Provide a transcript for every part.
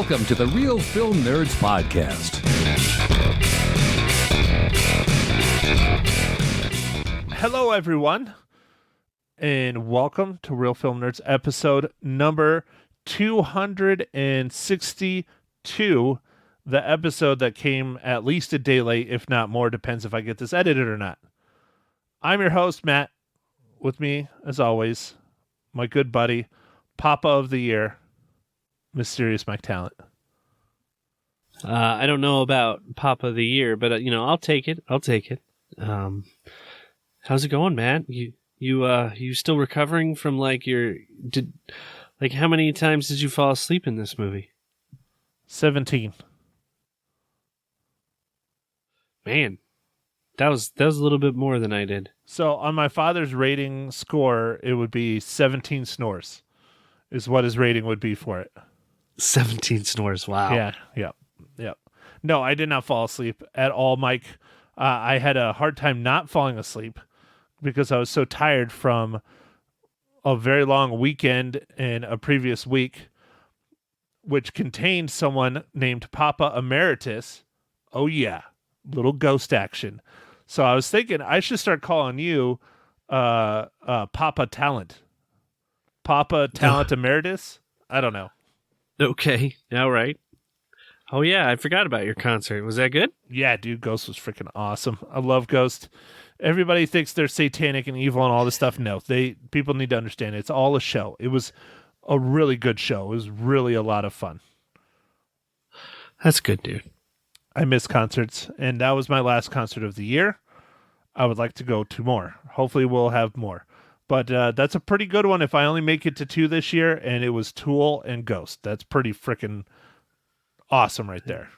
Welcome to the Real Film Nerds Podcast. Hello, everyone, and welcome to Real Film Nerds episode number 262, the episode that came at least a day late, if not more, depends if I get this edited or not. I'm your host, Matt. With me, as always, my good buddy, Papa of the Year, Mysterious Mike Talent. I don't know about Papa of the Year, but I'll take it. How's it going, Matt? You still recovering from how many times did you fall asleep in this movie? 17. Man, that was a little bit more than I did. So on my father's rating score, it would be 17 snores, is what his rating would be for it. 17 snores. Wow. Yeah. No, I did not fall asleep at all, Mike. I had a hard time not falling asleep because I was so tired from a very long weekend in a previous week, which contained someone named Papa Emeritus. Oh, yeah. Little ghost action. So I was thinking I should start calling you Papa Talent. Papa Talent Emeritus? I don't know. Okay. All right. Oh, yeah. I forgot about your concert. Was that good? Yeah, dude. Ghost was freaking awesome. I love Ghost. Everybody thinks they're satanic and evil and all this stuff. No, people need to understand it's all a show. It was a really good show. It was really a lot of fun. That's good, dude. I miss concerts, and that was my last concert of the year. I would like to go to more. Hopefully we'll have more. But that's a pretty good one if I only make it to 2 this year, and it was Tool and Ghost. That's pretty freaking awesome right there.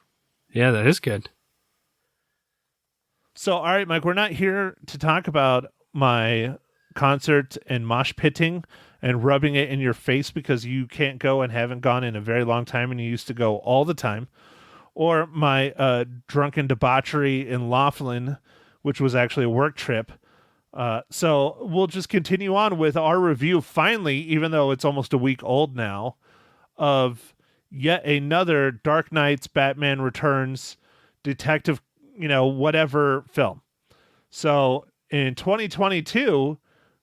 Yeah, that is good. So, all right, Mike, we're not here to talk about my concert and mosh pitting and rubbing it in your face because you can't go and haven't gone in a very long time and you used to go all the time. Or my drunken debauchery in Laughlin, which was actually a work trip. So we'll just continue on with our review, finally, even though it's almost a week old now, of yet another Dark Knight's Batman Returns detective, whatever film. So in 2022,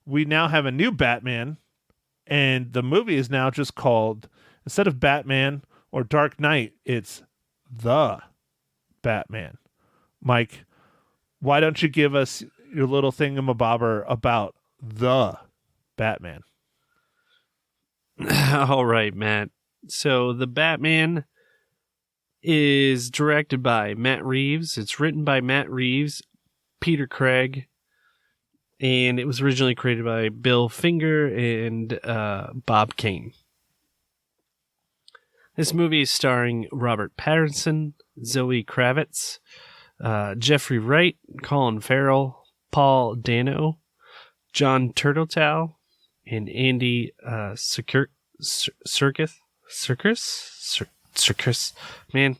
we now have a new Batman, and the movie is now just called, instead of Batman or Dark Knight, it's The Batman. Mike, why don't you give us your little thingamabobber about The Batman? All right, Matt. So The Batman is directed by Matt Reeves. It's written by Matt Reeves, Peter Craig, and it was originally created by Bill Finger and Bob Kane. This movie is starring Robert Pattinson, Zoe Kravitz, Jeffrey Wright, Colin Farrell, Paul Dano, John Turteltaub, and Andy Circus. Man.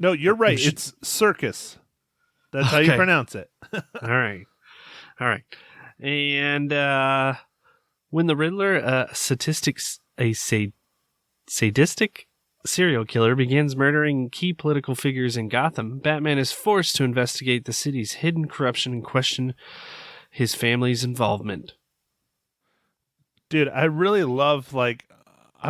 No, you're right. It's Circus. That's how you pronounce it. All right. And when the Riddler, a sadistic serial killer, begins murdering key political figures in Gotham, Batman is forced to investigate the city's hidden corruption and question his family's involvement. Dude, I really love, I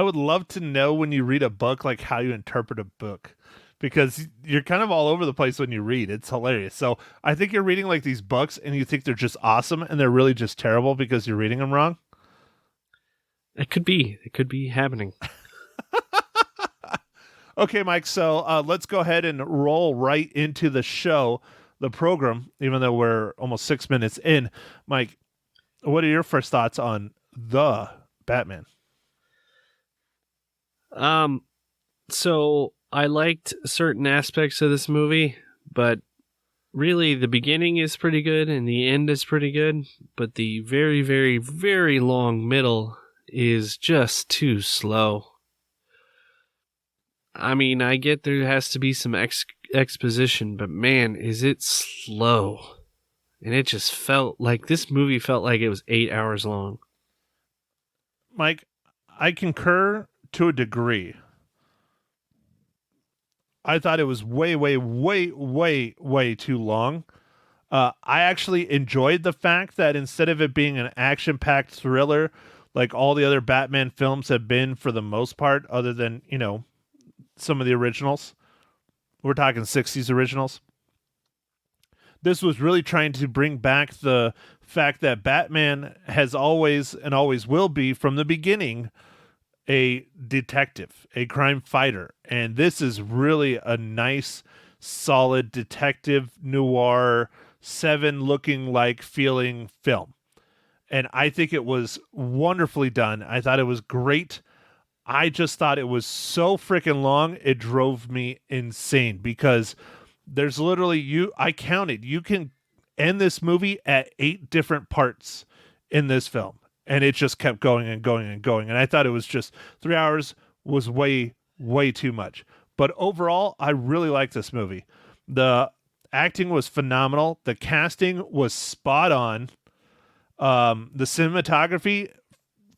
would love to know when you read a book, how you interpret a book, because you're kind of all over the place when you read. It's hilarious. So I think you're reading these books and you think they're just awesome and they're really just terrible because you're reading them wrong. It could be happening. Okay, Mike, so let's go ahead and roll right into the show, the program, even though we're almost 6 minutes in. Mike, what are your first thoughts on The Batman? So I liked certain aspects of this movie, but really the beginning is pretty good and the end is pretty good, but the very, very, very long middle is just too slow. I mean, I get there has to be some exposition, but man, is it slow. And it just felt like this movie felt like it was 8 hours long. Mike, I concur to a degree. I thought it was way, way, way, way, way too long. I actually enjoyed the fact that instead of it being an action-packed thriller like all the other Batman films have been for the most part, other than, some of the originals. We're talking 60s originals. This was really trying to bring back the fact that Batman has always and always will be from the beginning a detective, a crime fighter. And this is really a nice, solid detective noir, Seven looking like feeling film. And I think it was wonderfully done. I thought it was great. I just thought it was so freaking long, it drove me insane because there's literally I counted, you can end this movie at 8 different parts in this film. And it just kept going and going and going. And I thought it was just 3 hours was way, way too much. But overall, I really liked this movie. The acting was phenomenal. The casting was spot on. The cinematography,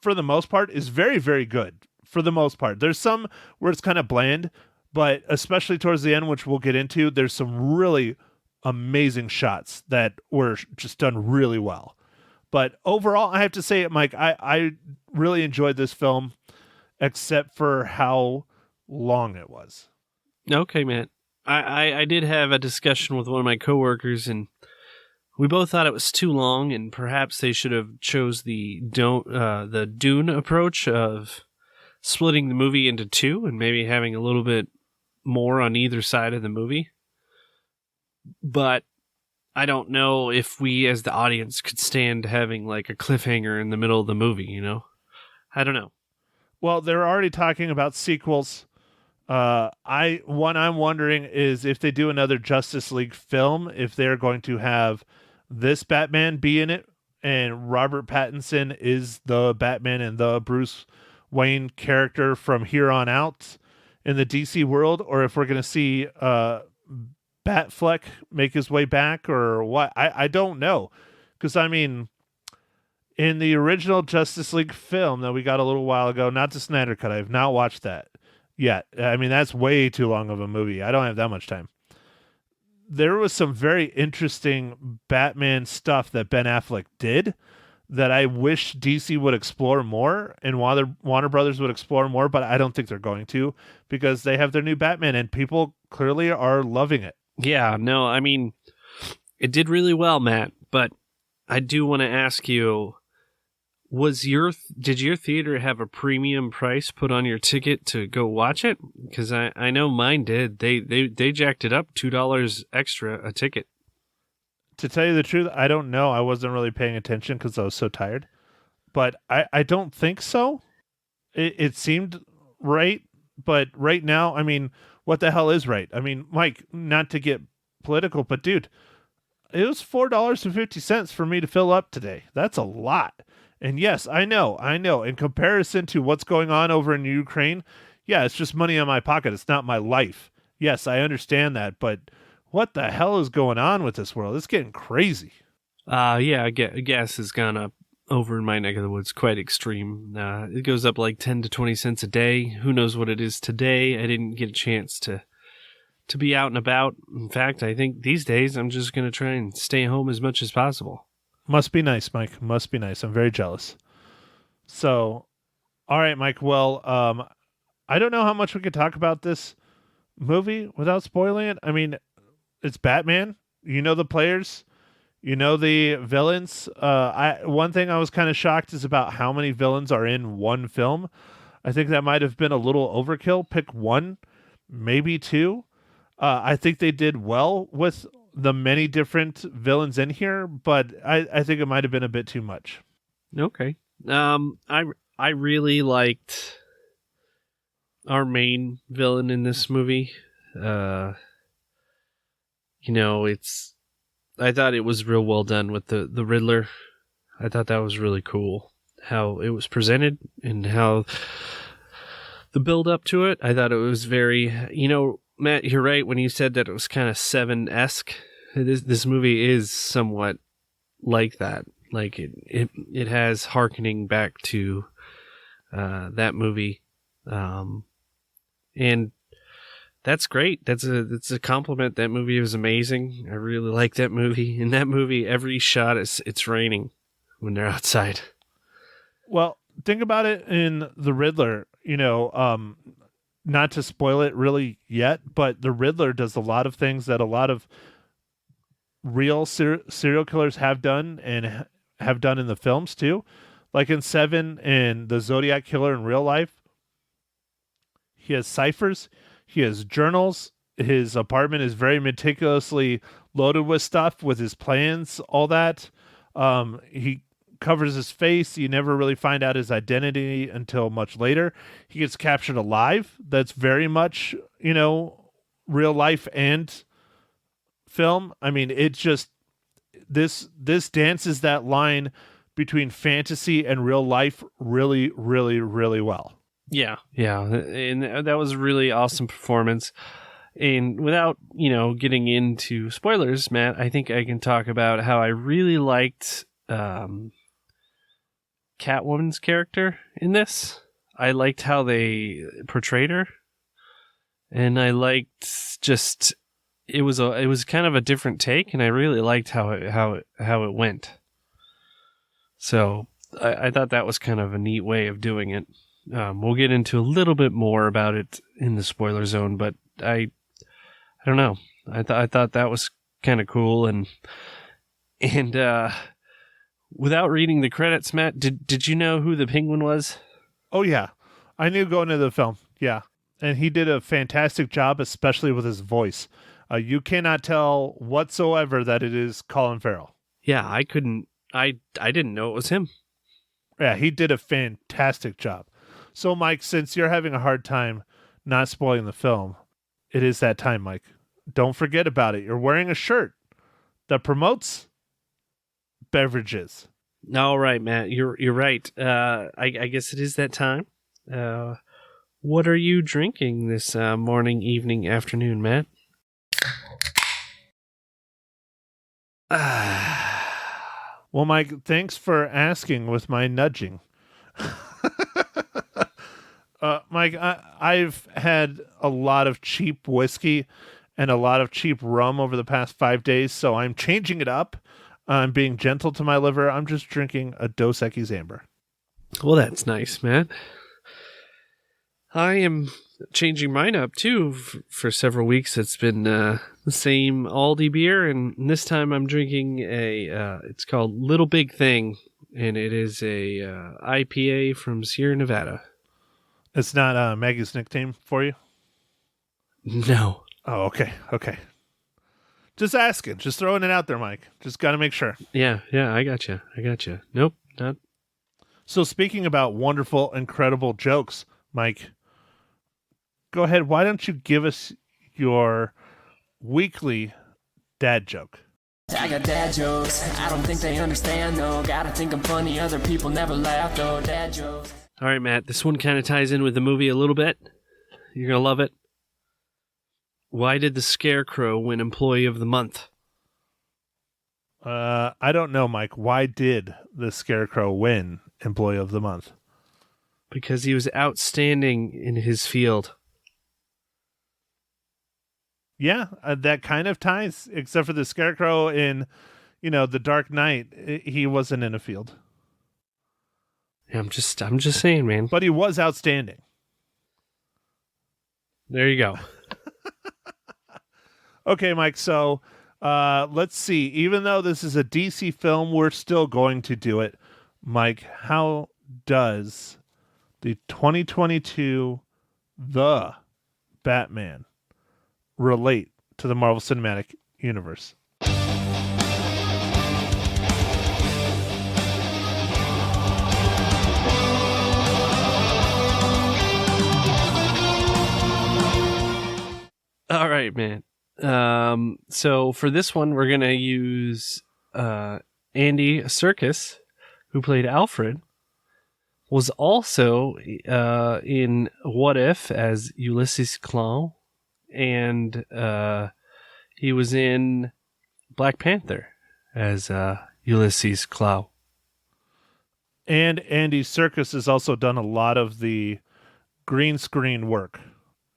for the most part, is very, very good. For the most part, there's some where it's kind of bland, but especially towards the end, which we'll get into, there's some really amazing shots that were just done really well. But overall, I have to say, Mike, I really enjoyed this film, except for how long it was. Okay, man. I did have a discussion with one of my coworkers, and we both thought it was too long, and perhaps they should have chose the Dune approach of splitting the movie into 2 and maybe having a little bit more on either side of the movie. But I don't know if we as the audience could stand having like a cliffhanger in the middle of the movie, I don't know. Well, they're already talking about sequels. What I'm wondering is if they do another Justice League film, if they're going to have this Batman be in it and Robert Pattinson is the Batman and the Bruce Wayne character from here on out in the DC world, or if we're going to see Batfleck make his way back or what. I don't know. Because, in the original Justice League film that we got a little while ago, not the Snyder Cut, I have not watched that yet. That's way too long of a movie. I don't have that much time. There was some very interesting Batman stuff that Ben Affleck did that I wish DC would explore more and Warner Brothers would explore more, but I don't think they're going to because they have their new Batman and people clearly are loving it. Yeah, no, it did really well, Matt, but I do want to ask you, did your theater have a premium price put on your ticket to go watch it? Because I know mine did. They jacked it up $2 extra a ticket. To tell you the truth, I don't know. I wasn't really paying attention because I was so tired. But I don't think so. It seemed right. But right now, what the hell is right? Mike, not to get political, but dude, it was $4.50 for me to fill up today. That's a lot. And yes, I know. In comparison to what's going on over in Ukraine, yeah, it's just money in my pocket. It's not my life. Yes, I understand that, but what the hell is going on with this world? It's getting crazy. Yeah, gas has gone up over in my neck of the woods quite extreme. It goes up like 10 to 20 cents a day. Who knows what it is today? I didn't get a chance to be out and about. In fact, I think these days I'm just going to try and stay home as much as possible. Must be nice, Mike. Must be nice. I'm very jealous. So, all right, Mike. Well, I don't know how much we could talk about this movie without spoiling it. It's Batman. You know the players. You know the villains. One thing I was kind of shocked is about how many villains are in one film. I think that might have been a little overkill. Pick 1, maybe 2. I think they did well with the many different villains in here, but I think it might have been a bit too much. Okay. I really liked our main villain in this movie. I thought it was real well done with the Riddler. I thought that was really cool how it was presented and how the build up to it. I thought it was very, Matt, you're right when you said that it was kind of Seven-esque. This movie is somewhat like that. Like it has hearkening back to that movie. And That's great. That's a compliment. That movie was amazing. I really like that movie. In that movie, every shot it's raining when they're outside. Well, think about it in the Riddler. Not to spoil it really yet, but the Riddler does a lot of things that a lot of real serial killers have done and have done in the films too. Like in Seven and the Zodiac Killer in real life, he has ciphers, he has journals. His apartment is very meticulously loaded with stuff, with his plans, all that. He covers his face. You never really find out his identity until much later. He gets captured alive. That's very much, real life and film. I mean, it just this dances that line between fantasy and real life really, really, really well. Yeah, and that was a really awesome performance. And without, getting into spoilers, Matt, I think I can talk about how I really liked Catwoman's character in this. I liked how they portrayed her, and I liked just it was kind of a different take, and I really liked how it went. So I thought that was kind of a neat way of doing it. We'll get into a little bit more about it in the spoiler zone, but I don't know. I thought that was kind of cool, and without reading the credits, Matt, did you know who the Penguin was? Oh yeah, I knew going into the film. Yeah, and he did a fantastic job, especially with his voice. You cannot tell whatsoever that it is Colin Farrell. Yeah, I couldn't. I didn't know it was him. Yeah, he did a fantastic job. So, Mike, since you're having a hard time not spoiling the film, it is that time, Mike. Don't forget about it. You're wearing a shirt that promotes beverages. All right, Matt. You're right. I guess it is that time. What are you drinking this morning, evening, afternoon, Matt? Well, Mike, thanks for asking with my nudging. Mike, I've had a lot of cheap whiskey and a lot of cheap rum over the past 5 days, so I'm changing it up. I'm being gentle to my liver. I'm just drinking a Dos Equis Amber. Well, that's nice, Matt. I am changing mine up, too, for several weeks. It's been the same Aldi beer, and this time I'm drinking it's called Little Big Thing, and it is a IPA from Sierra Nevada. It's not Maggie's nickname for you? No. Oh, okay. Just asking. Just throwing it out there, Mike. Just got to make sure. Yeah, I gotcha. Nope, not. So speaking about wonderful, incredible jokes, Mike, go ahead. Why don't you give us your weekly dad joke? I got dad jokes. I don't think they understand, though. Gotta think I'm funny. Other people never laugh, though. Dad jokes. All right, Matt. This one kind of ties in with the movie a little bit. You're going to love it. Why did the Scarecrow win Employee of the Month? I don't know, Mike. Why did the Scarecrow win Employee of the Month? Because he was outstanding in his field. Yeah, that kind of ties, except for the Scarecrow in, The Dark Knight. He wasn't in a field. I'm just saying, man. But he was outstanding. There you go. Okay, Mike, so let's see. Even though this is a DC film, we're still going to do it. Mike, how does the 2022 The Batman relate to the Marvel Cinematic Universe? All right, man. So for this one, we're going to use Andy Circus, who played Alfred, was also in What If as Ulysses Klaue, and he was in Black Panther as Ulysses Klaue. And Andy Serkis has also done a lot of the green screen work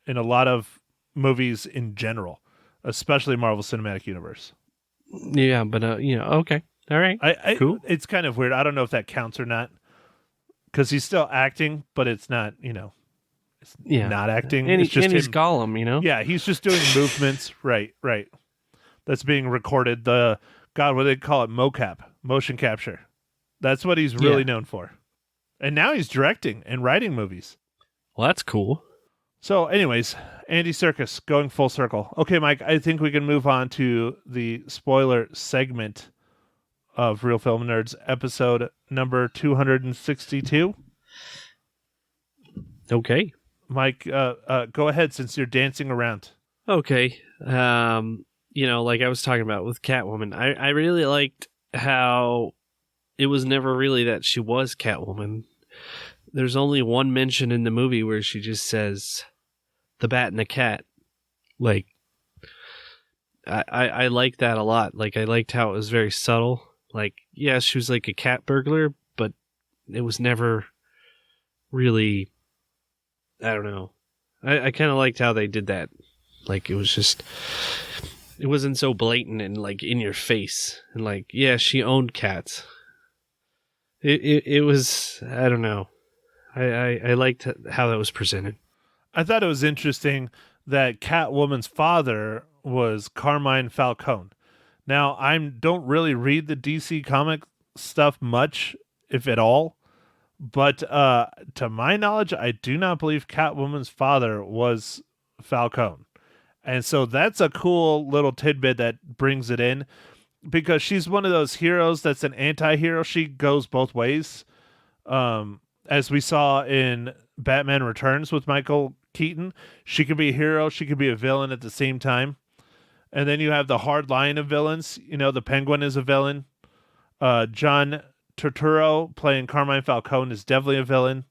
in a lot of movies in general, especially Marvel Cinematic Universe. Yeah, but okay, all right, cool. It's kind of weird. I don't know if that counts or not, because he's still acting, but it's not. It's not acting. And, it's just he's him. Gollum. Yeah, he's just doing movements. Right. That's being recorded. What do they call it? Mocap, motion capture. That's what he's really known for. And now he's directing and writing movies. Well, that's cool. So, anyways, Andy Circus going full circle. Okay, Mike, I think we can move on to the spoiler segment of Real Film Nerds, episode number 262. Okay. Mike, go ahead since you're dancing around. Okay. Like I was talking about with Catwoman, I really liked how it was never really that she was Catwoman. There's only one mention in the movie where she just says the bat and the cat. Like, I liked that a lot. Like, I liked how it was very subtle. Like, yeah, she was like a cat burglar, but it was never really, I don't know. I kind of liked how they did that. Like, it wasn't so blatant and like in your face. And like, yeah, she owned cats. It was, I don't know. I liked how that was presented. I thought it was interesting that Catwoman's father was Carmine Falcone. Now, I don't really read the DC comic stuff much, if at all. But to my knowledge, I do not believe Catwoman's father was Falcone. And so that's a cool little tidbit that brings it in, because she's one of those heroes that's an anti-hero. She goes both ways. As we saw in Batman Returns with Michael Keaton, she could be a hero, she could be a villain at the same time. And then you have the hard line of villains. The Penguin is a villain. John Turturro playing Carmine Falcone is definitely a villain.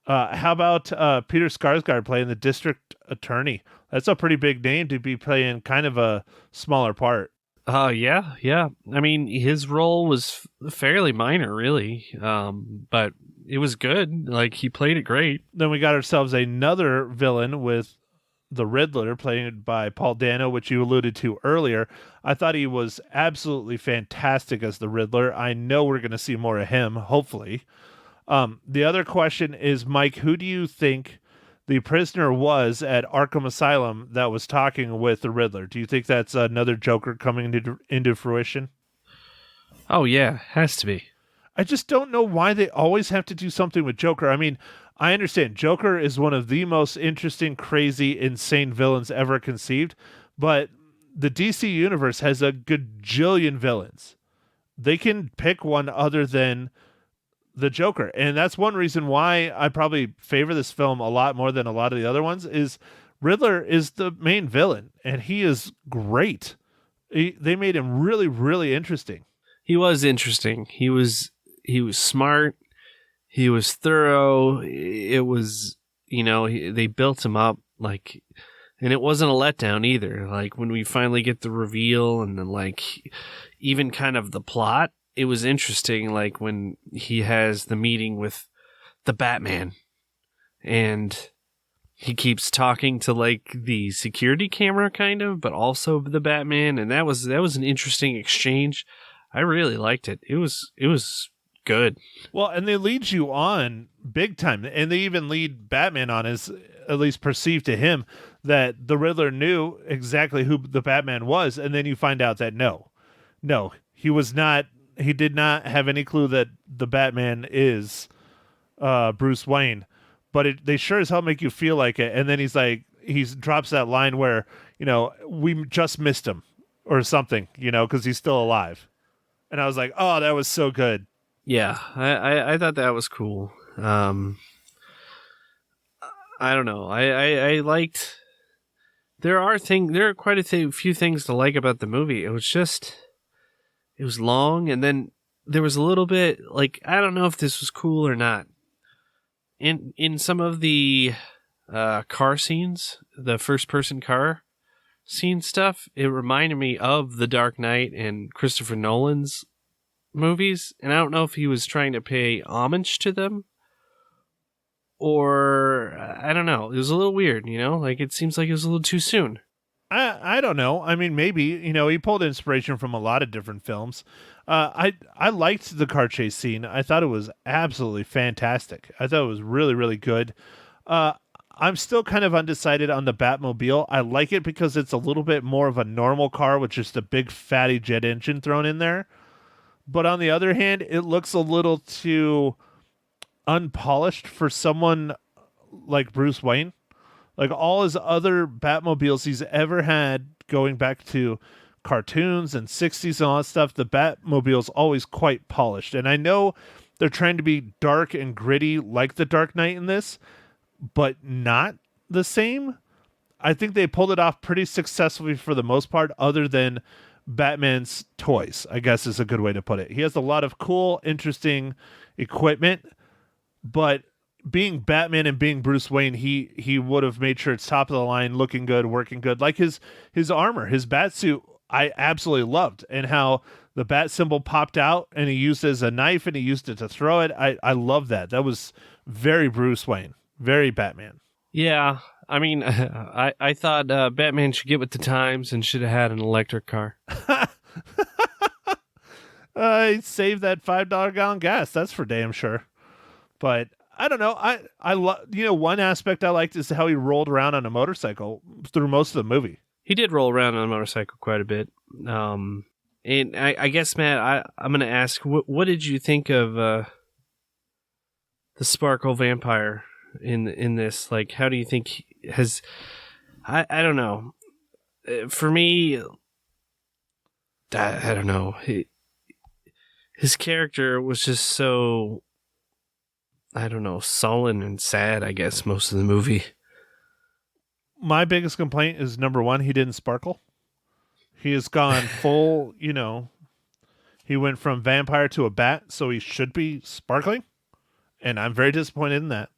How about Peter Skarsgård playing the district attorney? That's a pretty big name to be playing kind of a smaller part. Yeah. I mean, his role was fairly minor, really, but it was good. Like, he played it great. Then we got ourselves another villain with the Riddler, played by Paul Dano, which you alluded to earlier. I thought he was absolutely fantastic as the Riddler. I know we're going to see more of him, hopefully. The other question is, Mike, who do you think the prisoner was at Arkham Asylum that was talking with the Riddler? Do you think that's another Joker coming into fruition? Oh, yeah, has to be. I just don't know why they always have to do something with Joker. I mean, I understand Joker is one of the most interesting, crazy, insane villains ever conceived, but the DC universe has a gajillion villains. They can pick one other than the Joker. And that's one reason why I probably favor this film a lot more than a lot of the other ones, is Riddler is the main villain, and he is great. They made him really, really interesting. He was interesting. He was smart. He was thorough. It was, they built him up, like, and it wasn't a letdown either. Like, when we finally get the reveal and then, like, even kind of the plot, it was interesting. Like, when he has the meeting with the Batman and he keeps talking to, like, the security camera kind of, but also the Batman. And that was an interesting exchange. I really liked it. It was good. Well, and they lead you on big time, and they even lead Batman on, as at least perceived to him, that the Riddler knew exactly who the Batman was, and then you find out that no, he was not. He did not have any clue that the Batman is Bruce Wayne, but they sure as hell make you feel like it. And then he drops that line where, we just missed him or something, because he's still alive. And I was like, oh, that was so good. Yeah, I thought that was cool. I don't know. I liked. There are quite a few things to like about the movie. It was long, and then there was a little bit, like, I don't know if this was cool or not. In some of the car scenes, the first person car scene stuff, it reminded me of The Dark Knight and Christopher Nolan's movies, and I don't know if he was trying to pay homage to them or I don't know. It was a little weird, like it seems like it was a little too soon. I don't know. I mean, maybe, he pulled inspiration from a lot of different films. I liked the car chase scene. I thought it was absolutely fantastic. I thought it was really, really good. I'm still kind of undecided on the Batmobile. I like it because it's a little bit more of a normal car with just a big fatty jet engine thrown in there. But on the other hand, it looks a little too unpolished for someone like Bruce Wayne. Like all his other Batmobiles he's ever had, going back to cartoons and 60s and all that stuff, the Batmobile's always quite polished. And I know they're trying to be dark and gritty like the Dark Knight in this, but not the same. I think they pulled it off pretty successfully for the most part, other than Batman's toys, I guess is a good way to put it. He has a lot of cool, interesting equipment, but being Batman and being Bruce Wayne, he would have made sure it's top of the line, looking good, working good. Like his armor, his bat suit, I absolutely loved, and how the bat symbol popped out and he used it as a knife and he used it to throw it. I love that. That was very Bruce Wayne, very Batman. Yeah, I mean, I thought Batman should get with the times and should have had an electric car. Save that $5 gallon gas. That's for damn sure. But I don't know. I love, one aspect I liked is how he rolled around on a motorcycle through most of the movie. He did roll around on a motorcycle quite a bit. And I guess, Matt, I'm going to ask, what did you think of the Sparkle Vampire in this? Like, how do you think has... I don't know. For me, I don't know. His character was just so... I don't know, sullen and sad, I guess, most of the movie. My biggest complaint is, number one, he didn't sparkle. He has gone full, he went from vampire to a bat, so he should be sparkling. And I'm very disappointed in that.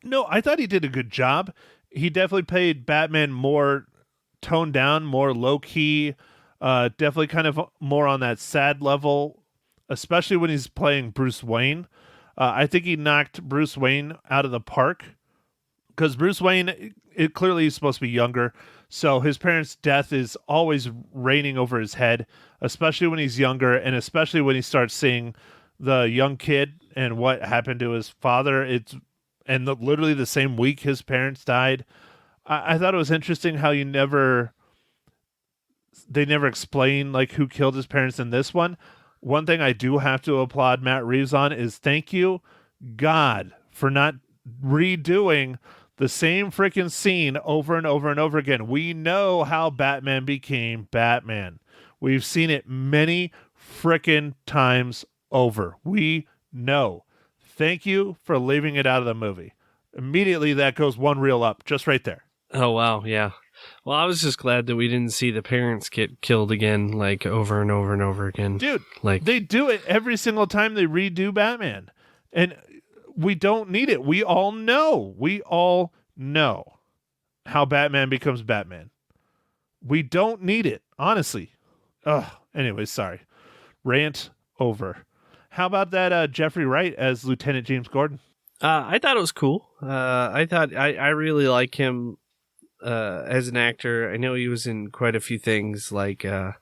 No, I thought he did a good job. He definitely played Batman more toned down, more low-key, definitely kind of more on that sad level, especially when he's playing Bruce Wayne. I think he knocked Bruce Wayne out of the park, because Bruce Wayne, it clearly is supposed to be younger, so his parents' death is always reigning over his head, especially when he's younger, and especially when he starts seeing the young kid and what happened to his father. Literally the same week his parents died. I thought it was interesting how they never explain like who killed his parents in this one. One thing I do have to applaud Matt Reeves on is thank you, God, for not redoing the same freaking scene over and over and over again. We know how Batman became Batman. We've seen it many freaking times over. We know. Thank you for leaving it out of the movie. Immediately that goes one reel up, just right there. Oh, wow, yeah. Well, I was just glad that we didn't see the parents get killed again, like, over and over and over again. Dude, like they do it every single time they redo Batman. And we don't need it. We all know how Batman becomes Batman. We don't need it, honestly. Anyway, sorry. Rant over. How about that Jeffrey Wright as Lieutenant James Gordon? I thought it was cool. I really like him as an actor. I know he was in quite a few things like The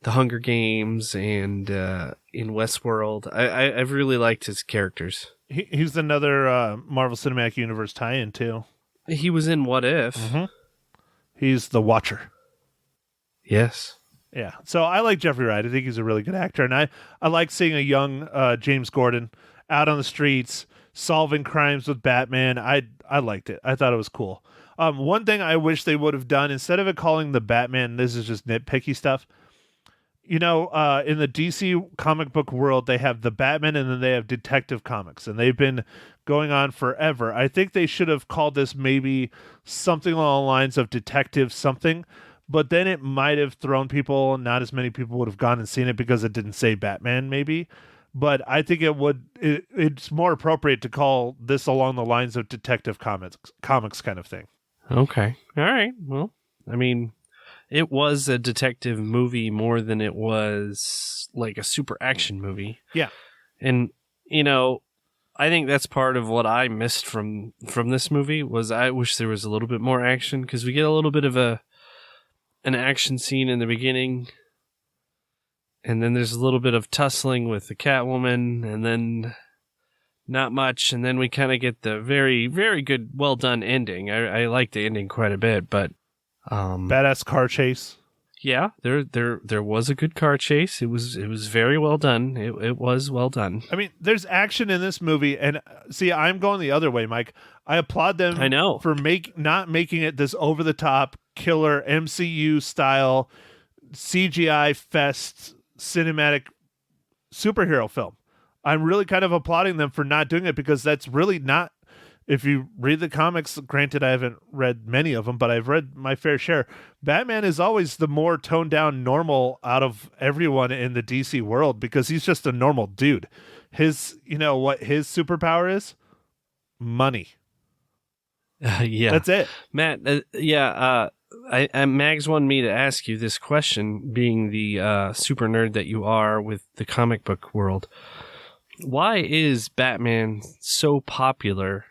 Hunger Games and in Westworld. I've really liked his characters. He's another Marvel Cinematic Universe tie-in, too. He was in What If. Mm-hmm. He's the Watcher. Yes. Yeah. So I like Jeffrey Wright. I think he's a really good actor. And I like seeing a young James Gordon out on the streets solving crimes with Batman. I liked it. I thought it was cool. One thing I wish they would have done, instead of it calling the Batman, this is just nitpicky stuff. In the DC comic book world, they have the Batman and then they have Detective Comics, and they've been going on forever. I think they should have called this maybe something along the lines of Detective something, but then it might have thrown people, and not as many people would have gone and seen it because it didn't say Batman, maybe. But I think it's more appropriate to call this along the lines of Detective Comics kind of thing. Okay. All right. Well, I mean, it was a detective movie more than it was like a super action movie. Yeah. And, I think that's part of what I missed from this movie was I wish there was a little bit more action, because we get a little bit of an action scene in the beginning, and then there's a little bit of tussling with the Catwoman, and then not much, and then we kind of get the very, very good, well done ending. I like the ending quite a bit, but badass car chase. Yeah, there was a good car chase. It was very well done. It was well done. I mean, there's action in this movie, and see, I'm going the other way, Mike. I applaud them. I know. For not making it this over the top killer MCU style CGI fest cinematic superhero film. I'm really kind of applauding them for not doing it, because that's really not. If you read the comics, granted, I haven't read many of them, but I've read my fair share. Batman is always the more toned down normal out of everyone in the DC world, because he's just a normal dude. What his superpower is? Money. Yeah. That's it. Matt, Mags wanted me to ask you this question, being the super nerd that you are with the comic book world. Why is Batman so popular,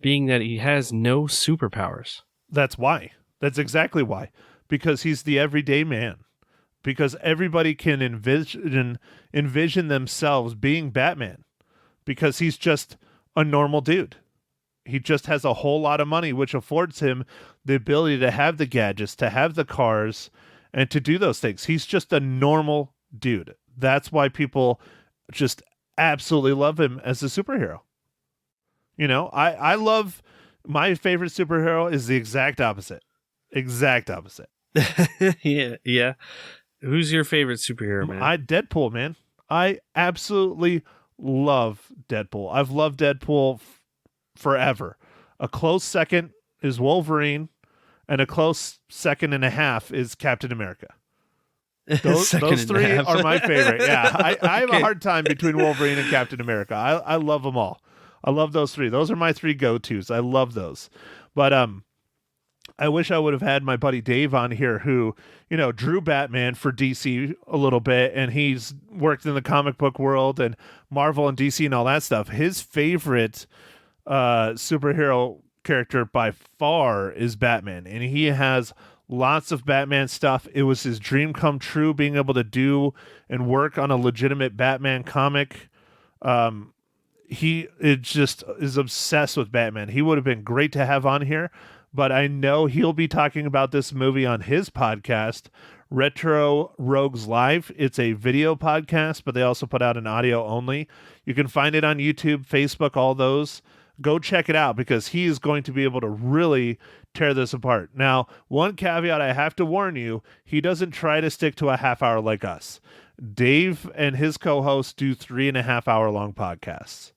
being that he has no superpowers? That's why. That's exactly why. Because he's the everyday man. Because everybody can envision themselves being Batman. Because he's just a normal dude. He just has a whole lot of money, which affords him the ability to have the gadgets, to have the cars, and to do those things. He's just a normal dude. That's why people just absolutely love him as a superhero. I love, my favorite superhero is the exact opposite. Exact opposite. Yeah. Who's your favorite superhero, man? Deadpool, man. I absolutely love Deadpool. I've loved Deadpool forever. A close second is Wolverine, and a close second and a half is Captain America. Those three are my favorite. Yeah, I have a hard time between Wolverine and Captain America. I love them all. I love those three. Those are my three go-tos. I love those. But I wish I would have had my buddy Dave on here, who, drew Batman for DC a little bit, and he's worked in the comic book world and Marvel and DC and all that stuff. His favorite superhero character by far is Batman, and he has lots of Batman stuff. It was his dream come true, being able to do and work on a legitimate Batman comic. He just is obsessed with Batman. He would have been great to have on here, but I know he'll be talking about this movie on his podcast, Retro Rogues Live. It's a video podcast, but they also put out an audio only. You can find it on YouTube, Facebook, all those. Go check it out, because he is going to be able to really tear this apart. Now, one caveat I have to warn you, he doesn't try to stick to a half hour like us. Dave and his co-host do 3.5 hour long podcasts.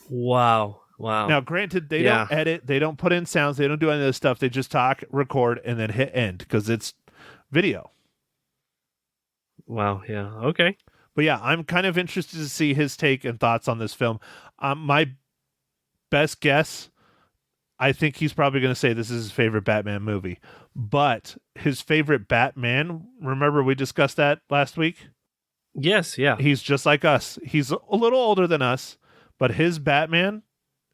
Wow. Now, granted, they don't edit, they don't put in sounds, they don't do any of this stuff. They just talk, record, and then hit end, because it's video. Wow. Yeah. Okay. But yeah, I'm kind of interested to see his take and thoughts on this film. My best guess, I think he's probably going to say this is his favorite Batman movie. But his favorite Batman, remember we discussed that last week? Yes, yeah. He's just like us. He's a little older than us, but his Batman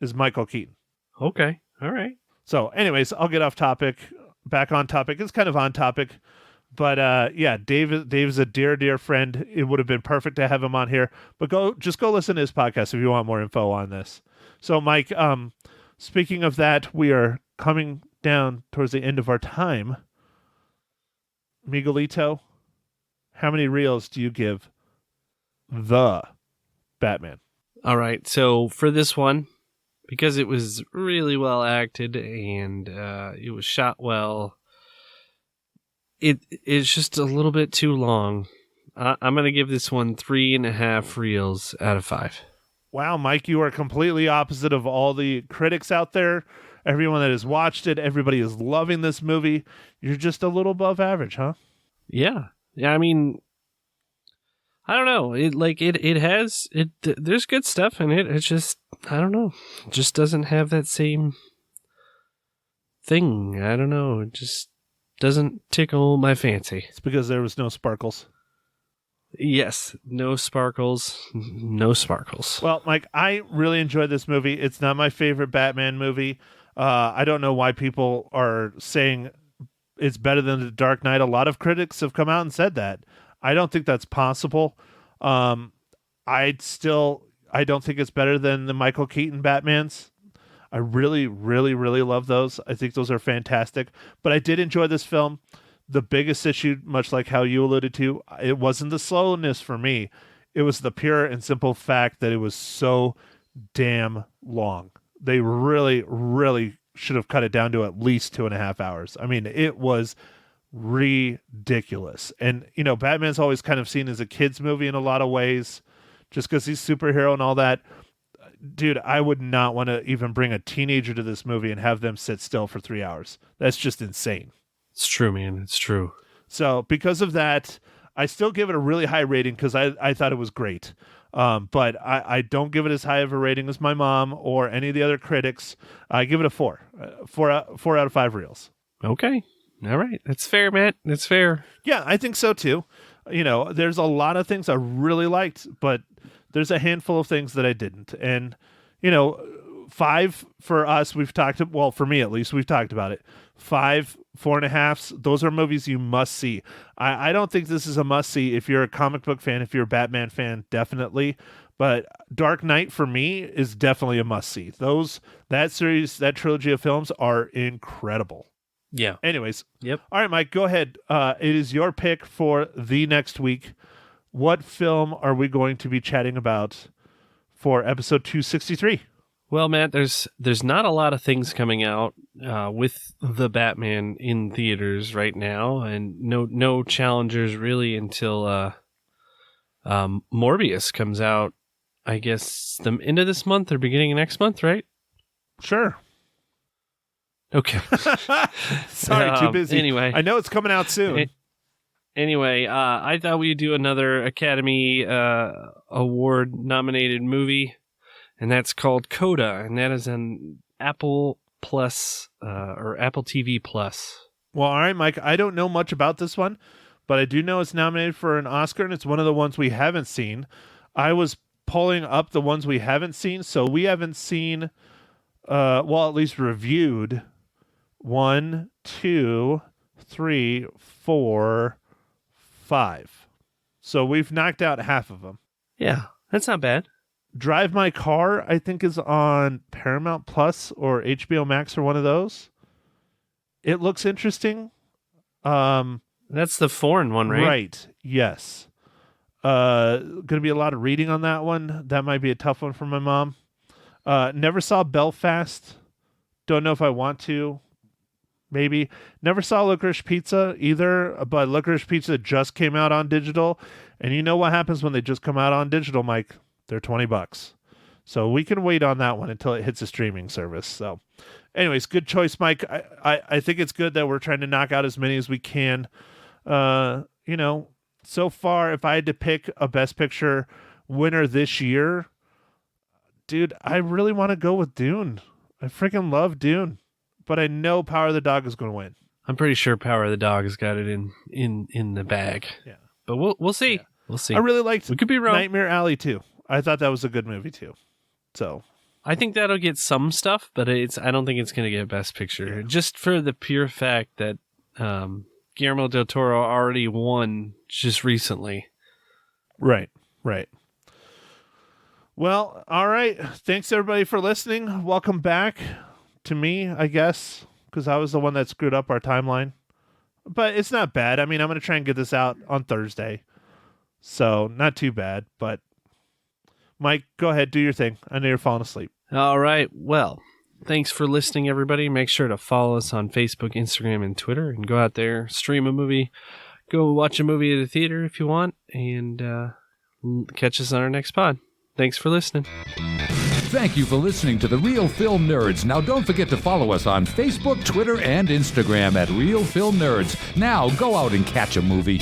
is Michael Keaton. Okay, all right. So anyways, I'll get off topic, back on topic. It's kind of on topic. But yeah, Dave's a dear friend. It would have been perfect to have him on here. But go listen to his podcast if you want more info on this. So Mike, speaking of that, we are coming down towards the end of our time. Miguelito, how many reels do you give the Batman? All right, so for this one, because it was really well acted and it was shot well, it's just a little bit too long. I'm going to give this one 3.5 reels out of 5. Wow, Mike, you are completely opposite of all the critics out there. Everyone that has watched it, everybody is loving this movie. You're just a little above average, huh? Yeah. I mean, I don't know. There's good stuff in it. It's just, I don't know. It just doesn't have that same thing. I don't know. It just doesn't tickle my fancy. It's because there was no sparkles. Yes, no sparkles, no sparkles. Well, Mike, I really enjoyed this movie. It's not my favorite Batman movie. I don't know why people are saying it's better than The Dark Knight. A lot of critics have come out and said that. I don't think that's possible. I don't think it's better than the Michael Keaton Batmans. I really, really, really love those. I think those are fantastic. But I did enjoy this film. The biggest issue, much like how you alluded to, it wasn't the slowness for me. It was the pure and simple fact that it was so damn long. They really, really should have cut it down to at least 2.5 hours. I mean, it was ridiculous. And, you know, Batman's always kind of seen as a kid's movie in a lot of ways, just because he's superhero and all that. Dude, I would not want to even bring a teenager to this movie and have them sit still for 3 hours. That's just insane. It's true, man. It's true. So because of that, I still give it a really high rating because I thought it was great. But I don't give it as high of a rating as my mom or any of the other critics. I give it a 4. 4 out of 5 reels. Okay. All right. That's fair, Matt. That's fair. Yeah, I think so too. You know, there's a lot of things I really liked, but there's a handful of things that I didn't. And, you know, 5 for us, for me at least, we've talked about it. 5, 4.5, those are movies you must see. I don't think this is a must see if you're a comic book fan, if you're a Batman fan, definitely. But Dark Knight for me is definitely a must see. That series, that trilogy of films are incredible. Yeah. Anyways. Yep. All right, Mike, go ahead. It is your pick for the next week. What film are we going to be chatting about for episode 263? Well, Matt, there's not a lot of things coming out with the Batman in theaters right now, and no challengers really until Morbius comes out. I guess the end of this month or beginning of next month, right? Sure. Okay. Sorry, too busy. Anyway, I know it's coming out soon. Anyway, I thought we'd do another Academy Award nominated movie, and that's called Coda, and that is an Apple Plus or Apple TV Plus. Well, all right, Mike. I don't know much about this one, but I do know it's nominated for an Oscar, and it's one of the ones we haven't seen. I was pulling up the ones we haven't seen, so we haven't seen, at least reviewed 1, 2, 3, 4, 5. So we've knocked out half of them. Yeah, that's not bad. Drive My Car, I think, is on Paramount Plus or HBO Max or one of those. It looks interesting. That's the foreign one, right? Right. Yes. Going to be a lot of reading on that one. That might be a tough one for my mom. Never saw Belfast. Don't know if I want to. Maybe. Never saw Licorice Pizza either, but Licorice Pizza just came out on digital. And you know what happens when they just come out on digital, Mike? They're $20. So we can wait on that one until it hits a streaming service. So anyways, good choice, Mike. I think it's good that we're trying to knock out as many as we can. So far, if I had to pick a Best Picture winner this year, dude, I really want to go with Dune. I freaking love Dune, but I know Power of the Dog is going to win. I'm pretty sure Power of the Dog has got it in the bag. Yeah, but we'll see. Yeah. We'll see. I really liked. We could be wrong. Nightmare Alley too. I thought that was a good movie too. So I think that'll get some stuff, but I don't think it's going to get Best Picture, just for the pure fact that Guillermo del Toro already won just recently. Right. Well, all right. Thanks everybody for listening. Welcome back to me, I guess, because I was the one that screwed up our timeline. But it's not bad. I mean, I'm going to try and get this out on Thursday. So not too bad, but Mike, go ahead, do your thing. I know you're falling asleep. All right. Well, thanks for listening, everybody. Make sure to follow us on Facebook, Instagram, and Twitter, and go out there, stream a movie, go watch a movie at the theater if you want, and catch us on our next pod. Thanks for listening. Thank you for listening to The Real Film Nerds. Now, don't forget to follow us on Facebook, Twitter, and Instagram at Real Film Nerds. Now, go out and catch a movie.